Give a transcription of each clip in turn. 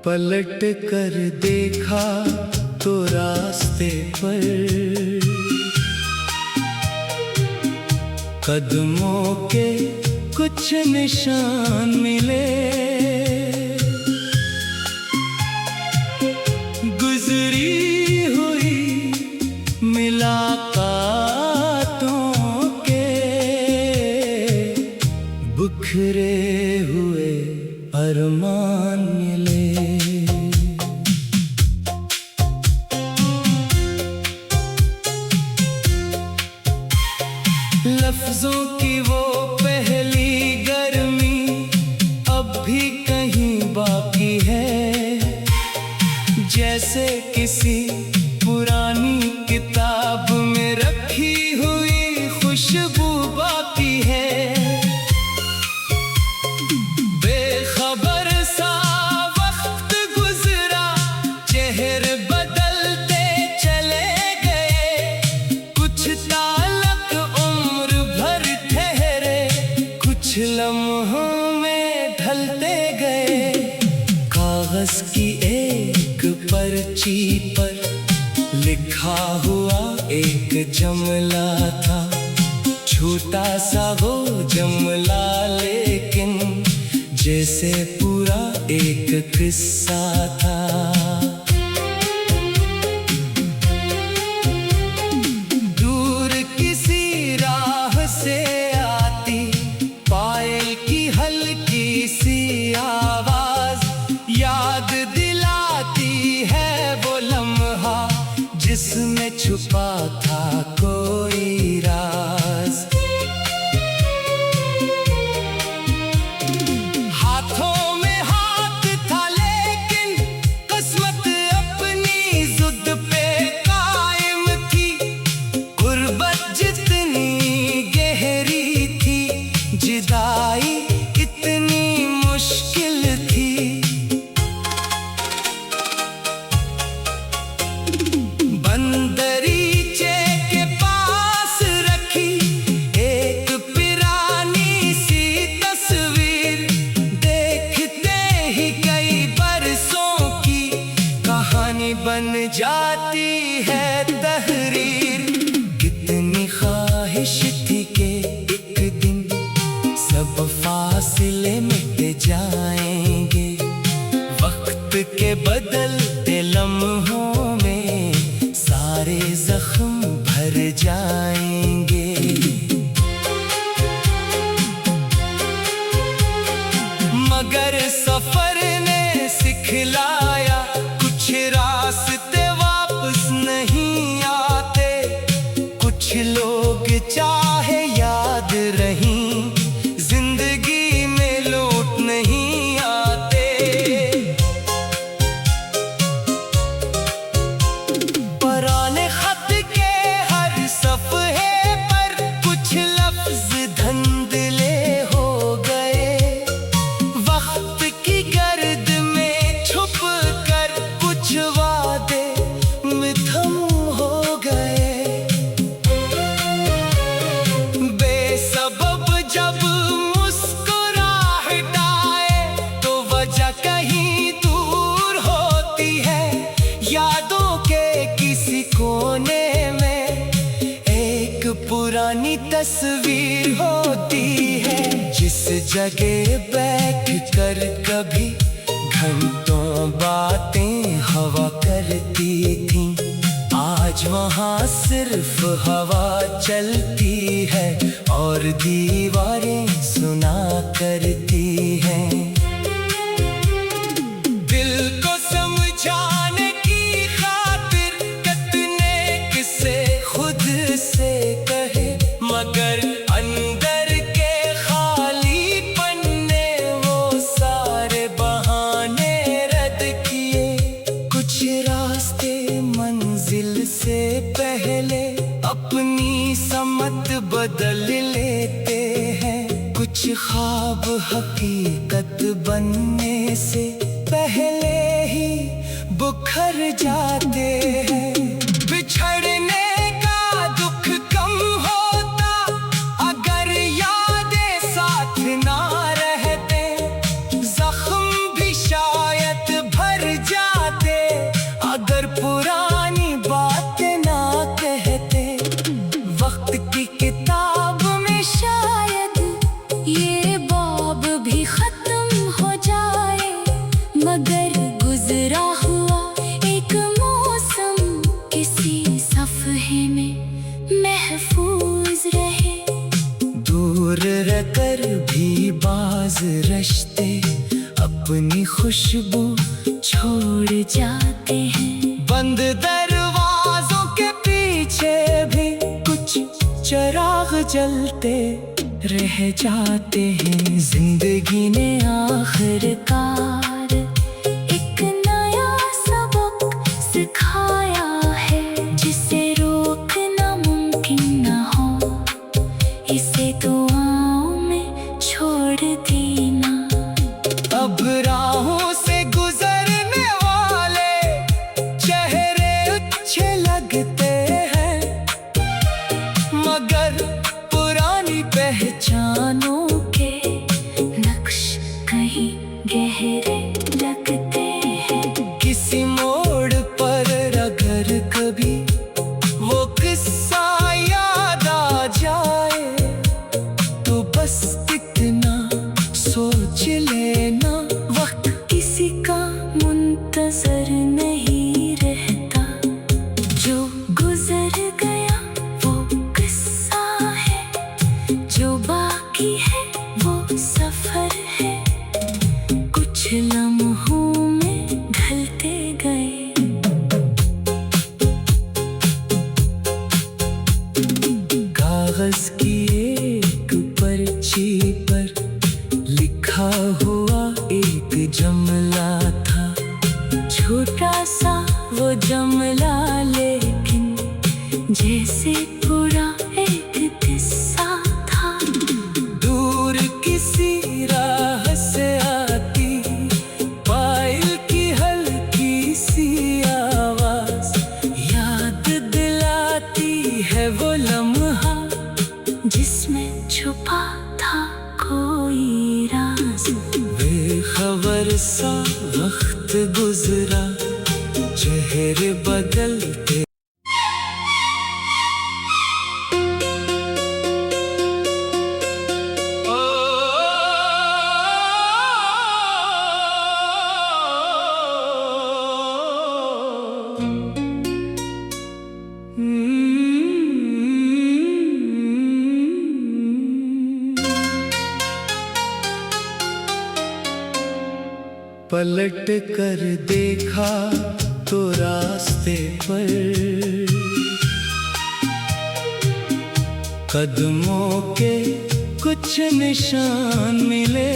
पलट कर देखा तो रास्ते पर कदमों के कुछ निशान मिले। गुजरी हुई मुलाकातों के बिखरे हुए अरमान मिले। लफ्जों की वो पहली गर्मी अब भी कहीं बाकी है, जैसे किसी पुरानी किताब में रखी हुई खुशबू बाकी है। बेखबर सा वक्त गुजरा, चेहरे बदलते चले गए, कुछ ताल्लुक उम्र भर ठहरे, कुछ लम्हों में ढलते गए। कागज की एक पर्ची पर लिखा हुआ एक जुमला था, छोटा सा वो जुमला लेकिन जैसे पूरा एक किस्सा था। दूर किसी राह से आती पायल की हल्की सी आवाज याद दिलाती है वो लम्हा जिसमें छुपा था कोई राज। हाथों में हाथ था लेकिन किस्मत अपनी जिद पे कायम थी। गुर्बत जितनी गहरी थी, जुदाई इतनी मुश्किल थी। बंदरीचे के पास रखी एक पुरानी सी तस्वीर, देखते ही कई बरसों की कहानी बन जाती है तहरीर। कितनी ख्वाहिश थी कि एक दिन सब फासले मिट जाएंगे, वक्त के बदलते लम्हों में सारे जख्म भर जाएंगे। मगर सफर ने सिखलाया कुछ रास्ते वापस नहीं आते, कुछ लोग चाहे याद रहीं जिंदगी में लौट नहीं आते। पुराने खत के हर सफ़हे पर कुछ लफ्ज धंधले हो गए, वक्त की गर्द में छुप कर कुछ वादे मिथम हो गए। बेसबब जब मुस्कुराहट आए तो वजह कहीं दूर होती है, यादों के किसी कोने में एक पुरानी तस्वीर होती है। जिस जगह बैठ कर कभी घंटों बातें हवा करती थी, आज वहाँ सिर्फ हवा चलती है और दीवारें सुना करती हैं। दिल को समझाने की खातिर कितने किस्से खुद से कहे, मगर अंदर के खाली पन्ने वो सारे बहाने रद्द किए। कुछ रास्ते मंजिल से पहले अपनी समत बदल लेते हैं, कुछ ख्वाब हकीकत बनने से पहले ही बुखर जाते हैं। बिछड़ने का दुख कम होता अगर यादें साथ ना रहते, जख्म भी शायद भर लम्हे में महफूज रहे। दूर रहकर भी बाज रिश्ते अपनी खुशबू छोड़ जाते हैं। बंद दरवाजों के पीछे भी कुछ चिराग जलते रह जाते हैं। जिंदगी ने आखिरकार एक नया सबक सिखाया है, जिसे रोकना मुमकिन न हो, इसे दुआओं में छोड़ देना। अब राहों से गुजरने वाले चेहरे अच्छे लगते हैं, मगर पुरानी पहचानों के नक्श कहीं गहरे लगते हैं। किसी मोड़ पर अगर कभी वो किस्सा याद आ जाए, तो बस इतना सोच लेना, वक्त किसी का मुंतजर नहीं रहता। जो गुजर गया वो किस्सा है, जो बाकी है वो सफर है। कुछ लम्हों में ढलते गए। कागज की एक पर्ची पर लिखा हुआ एक जुमला था। छोटा सा वो जुमला, लेकिन जैसे पूरा एक किस्सा था। दूर किसी राह से आती पायल की हल्की सी आवाज याद दिलाती है वो लम्हा, जिसमें छुपा था कोई राज। बेखबर सा वक्त गुजरा, चेहरे बदलते। पलट कर देखा तो रास्ते पर कदमों के कुछ निशान मिले।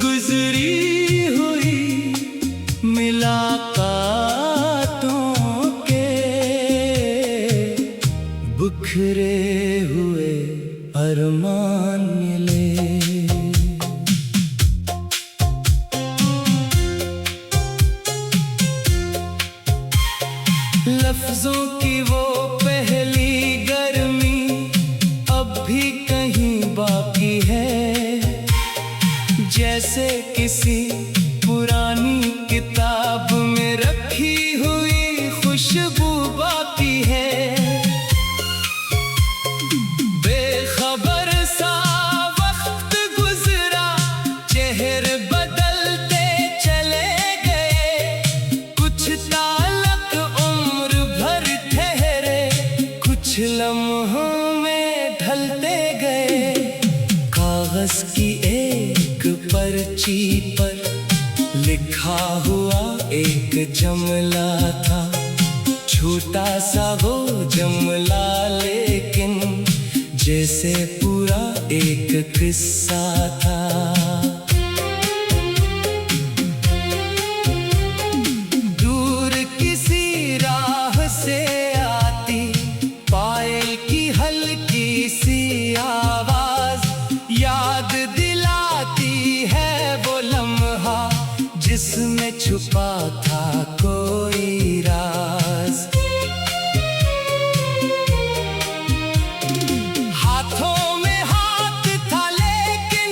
गुजरी हुई मुलाकातों के बिखरे हुए अरमान मिले। लफ्जों की वो पहली गर्मी अब भी कहीं बाकी है, जैसे किसी पुरानी किताब में रखी हुई खुशबू बाकी है। बेखबर सा वक्त गुजरा, चेहरे बदलते चले गए। कुछ ताल्लुक उम्र भर ठहरे, कुछ लम्हों में ढलते गए। कागज की एक पर्ची पर लिखा हुआ एक जुमला था। छोटा सा वो जुमला, लेकिन जैसे पूरा एक किस्सा था। दूर किसी राह से आती पायल की हल्की सी आवाज याद दिलाती है वो लम्हा, जिसमें छुपा था कोई राज। हाथों में हाथ था लेकिन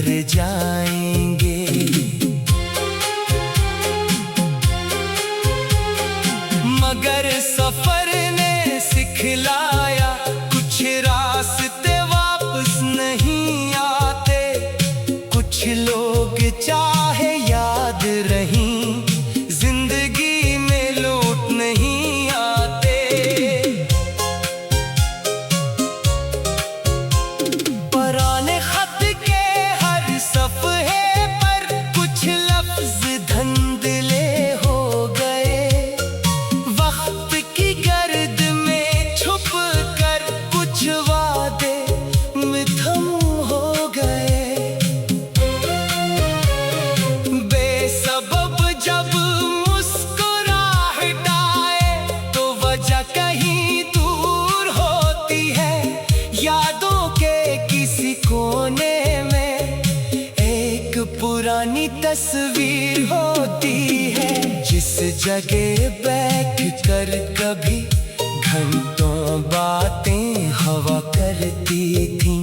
कर जाएंगे। मगर सफर ने सिखलाया कुछ रास्ते वापस नहीं आते, कुछ लोग चाहे याद रहीं जिंदगी में लौट नहीं आते। पुराने खत के हर सफ़हे पर कुछ लफ्ज धंधले हो गए, वक्त की गर्द में छुप कर कुछ वादे मिथम हो गए। बेसबब जब मुस्कुराहट आए तो वजह कहीं दूर होती है, यादों के किसी कोने में एक पुरानी तस्वीर होती है। जिस जगह बैठ कर कभी घंटों बातें हवा करती थी,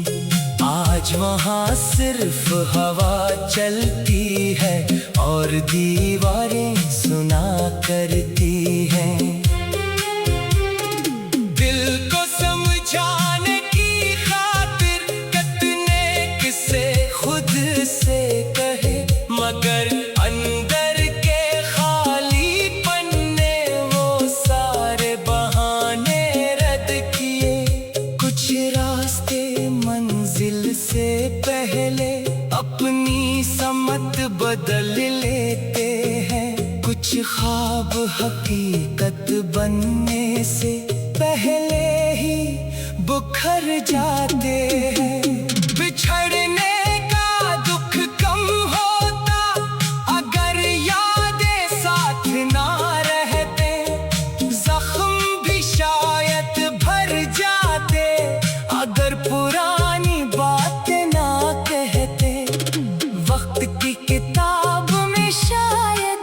आज वहाँ सिर्फ हवा चलती है और दीवारें सुना करती हैं। दिल को समझाने की खातिर कितने किस्से खुद से कहे, मगर अंदर के खाली पन्ने वो सारे बहाने रद्द किए। कुछ रास्ते मंजिल से पहले अपनी समत बदल लेते हैं, कुछ ख्वाब हकीकत बनने से पहले ही बुखर जाते हैं। बिछड़ने का दुख कम होता अगर यादें साथ ना रहते, जख्म भी शायद भर जाते अगर पुरानी बातें ना कहते। वक्त की किताब में शायद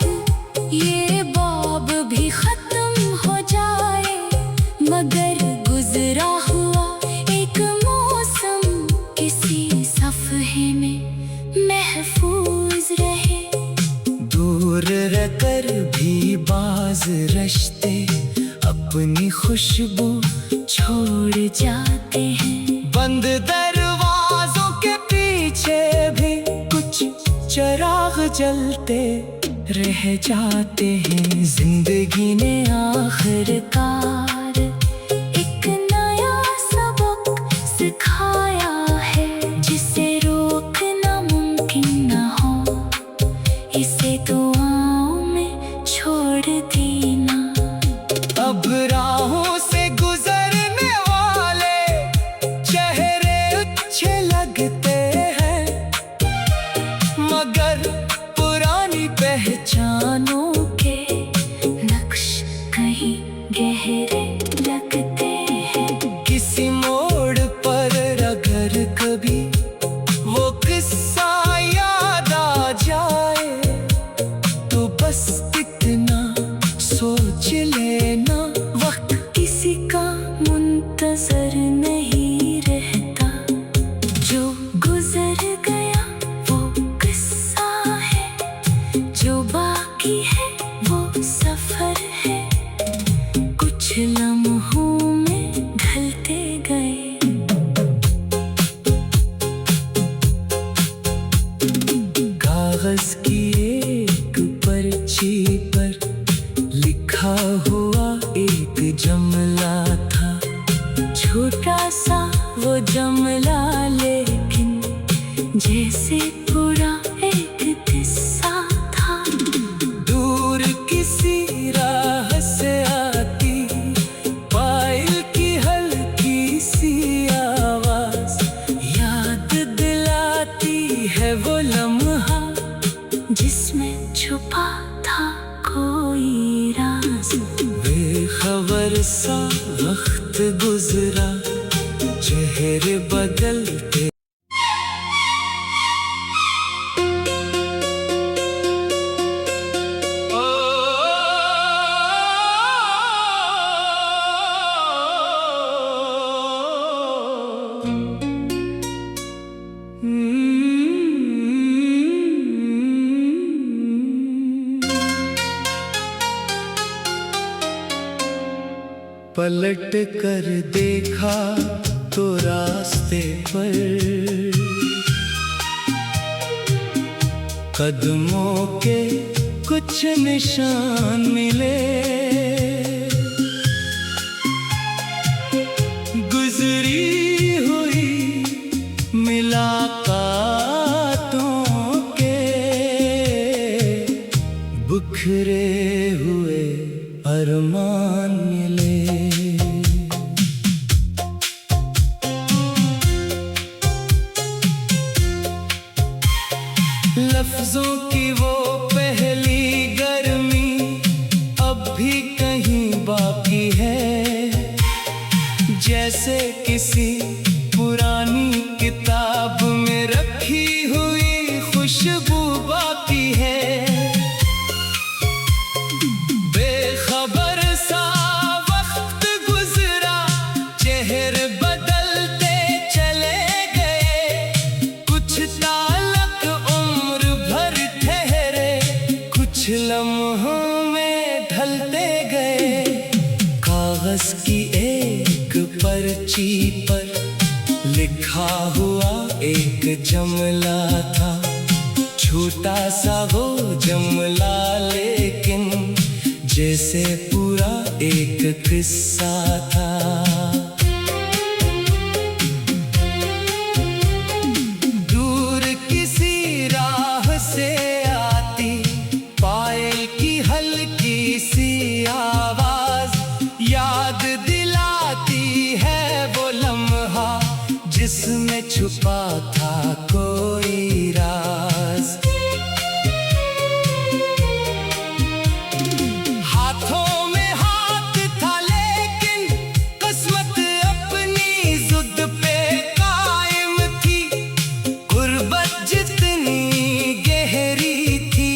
ये बाब भी खत्म हो जाए, मगर गुजरा हुआ एक मौसम किसी सफ़हे में महफूज रहे। दूर रहकर भी बाज रिश्ते अपनी खुशबू छोड़ जाते हैं। बंद दरवाजों के पीछे भी कुछ चिराग जलते रह जाते हैं। जिंदगी ने आखिरकार एक नया सबक सिखाया है, जिसे रोकना मुमकिन न हो, इसे दुआओं में छोड़ देना। अब राहों से गुजरने वाले चेहरे अच्छे लगते हैं, मगर पुरानी पहचानों के नक्श कहीं गहरे लगते हैं। किसी मोड़ पर अगर कभी वो किस्सा याद आ जाए तो बस इतना सोच लेना, वक्त किसी का मुंतजर नहीं रहता। जो गुजर गया वो किस्सा है, जो बाकी है वो सफर है, कुछ लम्हों में ढलते गए। कागज की एक पर्ची पर लिखा हुआ एक जुमला था, छोटा सा वो जुमला लेकिन जैसे पूरा एक किस्सा था। दूर किसी राह से आती पायल की हल्की सी आवाज याद दिलाती है वो लम्हा जिसमें छुपा था कोई राज। बेखबर सा वक्त गुजरा, चेहरे बदलते पलट कर देखा तो रास्ते पर कदमों के कुछ निशान मिले। गुजरी हुई मुलाकातों के बिखरे हुए अरमान मिले। लफ्जों की वो पहली गर्मी अब भी कहीं बाकी है, जैसे किसी पुरानी किताब में रखी हुई खुशबू बाकी है। बेखबर सा वक्त गुजरा, चेहरे बदलते चले गए। कुछ ताल्लुक उम्र भर ठहरे, कुछ लम्हों में ढलते गए। कागज की एक पर्ची पर लिखा हुआ एक जुमला था, छोटा सा वो जुमला लेकिन जैसे पूरा एक किस्सा था। दूर किसी राह से आती पायल की हल्की सी आवाज याद दिलाती है वो लम्हा जिसमें छुपा था कोई राज। हाथों में हाथ था लेकिन किस्मत अपनी जिद पे कायम थी। गुर्बत जितनी गहरी थी,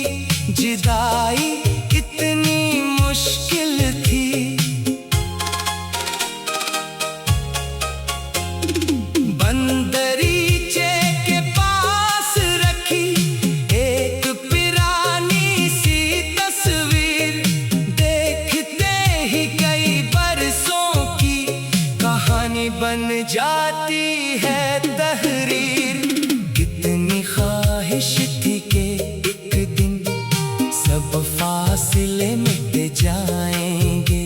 जुदाई इतनी मुश्किल थी। बंदरीचे के पास रखी एक पुरानी सी तस्वीर, देखते ही कई बरसों की कहानी बन जाती है तहरीर। कितनी ख्वाहिश थी कि एक दिन सब फासले मिट जाएंगे,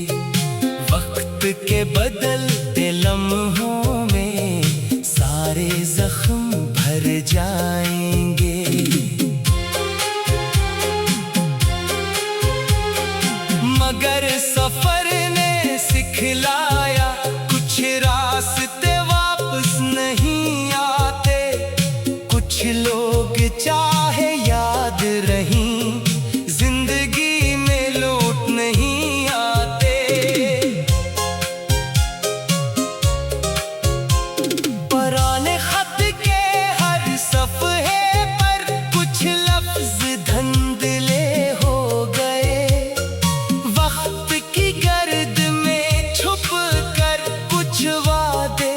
वक्त के बदलते लम्हों में सारे जख्म भर जाएंगे। मगर सफर ने सिखलाया कुछ रास्ते वापस नहीं आते। कुछ लोग चाहे याद रहीं, जिंदगी में लौट नहीं आते। पुराने खत के हर सफ़हे पर कुछ लफ्ज धंधले हो गए। वक्त की गर्द में छुप कर कुछ वादे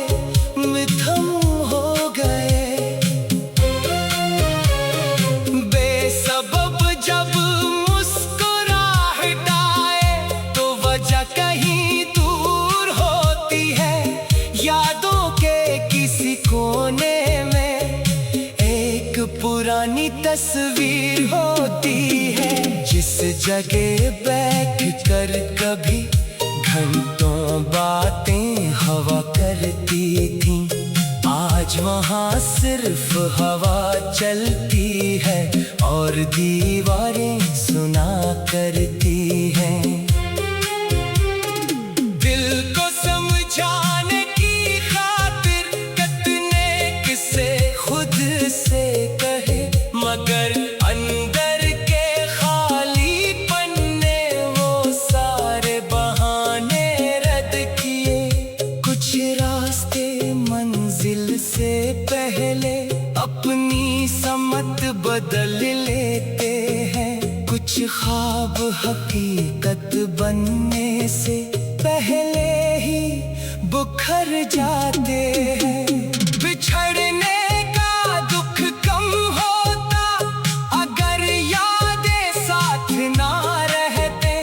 मिथम हो गए। बेसबब जब मुस्कुराहट आए तो वजह कहीं दूर होती है। यादों के किसी कोने में एक पुरानी तस्वीर होती है, जिस जगह बैठ कर कभी घंटों बातें हवा करती थी। आज वहाँ सिर्फ हवा चलती है और दीवारें सुना करती हैं। दिल को समझाने की खातिर कितने किस्से खुद से कहे, मगर अंदर के खाली पन्ने वो सारे बहाने रद्द किए। कुछ रास्ते मंजिल से पहले अपनी समत बदल लेते हैं। कुछ ख्वाब हकीकत बनने से पहले ही बुखर जाते हैं। बिछड़ने का दुख कम होता अगर यादें साथ ना रहते।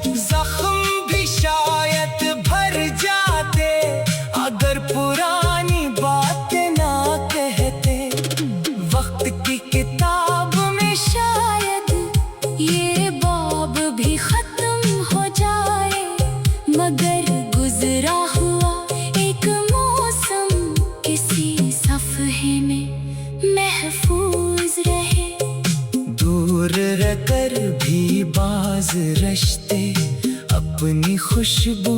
जख्म भी शायद भर कर भी बाज रिश्ते अपनी खुशबू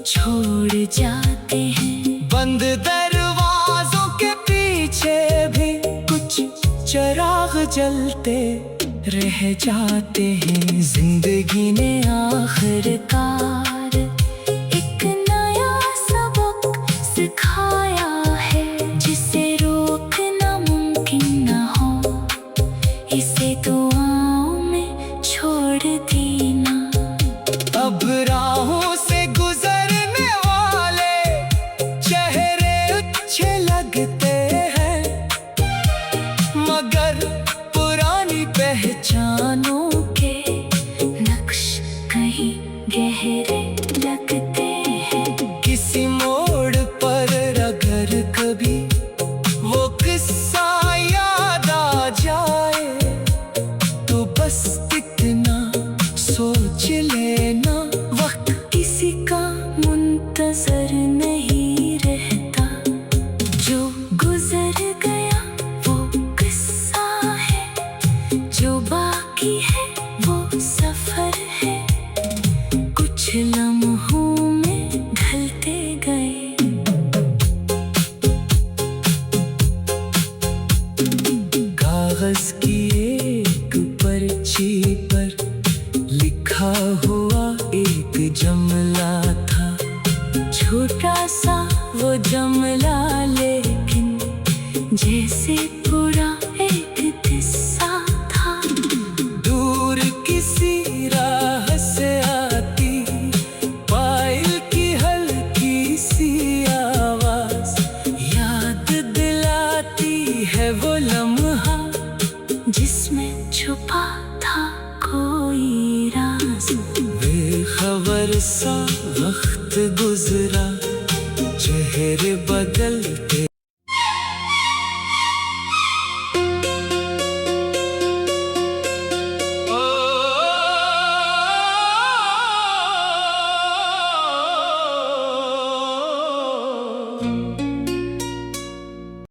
छोड़ जाते हैं। बंद दरवाजों के पीछे भी कुछ चिराग जलते रह जाते हैं। जिंदगी ने आखिरकार एक नया सबक सिखाया है, जिसे रोकना मुमकिन न हो, इसे दुआओं में छोड़ देना। अब राहों से गुजरने वाले चेहरे अच्छे लगते हैं, मगर पुरानी पहचानों के नक्श कहीं गहरे लगते हैं। किसी मोड़ पर अगर कभी वो किस्सा याद आ जाए तो बस इतना सोच लेना, वक्त किसी का मुंतजर नहीं रहता, जो गुजर गया वो किस्सा है, जो बाकी है वो सफर है, कुछ लम्हों में ढलते गए। कागज की एक पर्ची पर लिखा हुआ एक जुमला था, छोटा सा वो जुमला लेकिन जैसे पूरा एक किस्सा था। दूर किसी राह से आती पायल की हल्की सी आवाज याद दिलाती है वो लम्हा, जिसमें छुपा था कोई राज। बेखबर सा वक्त गुजरा, चेहरे बदलते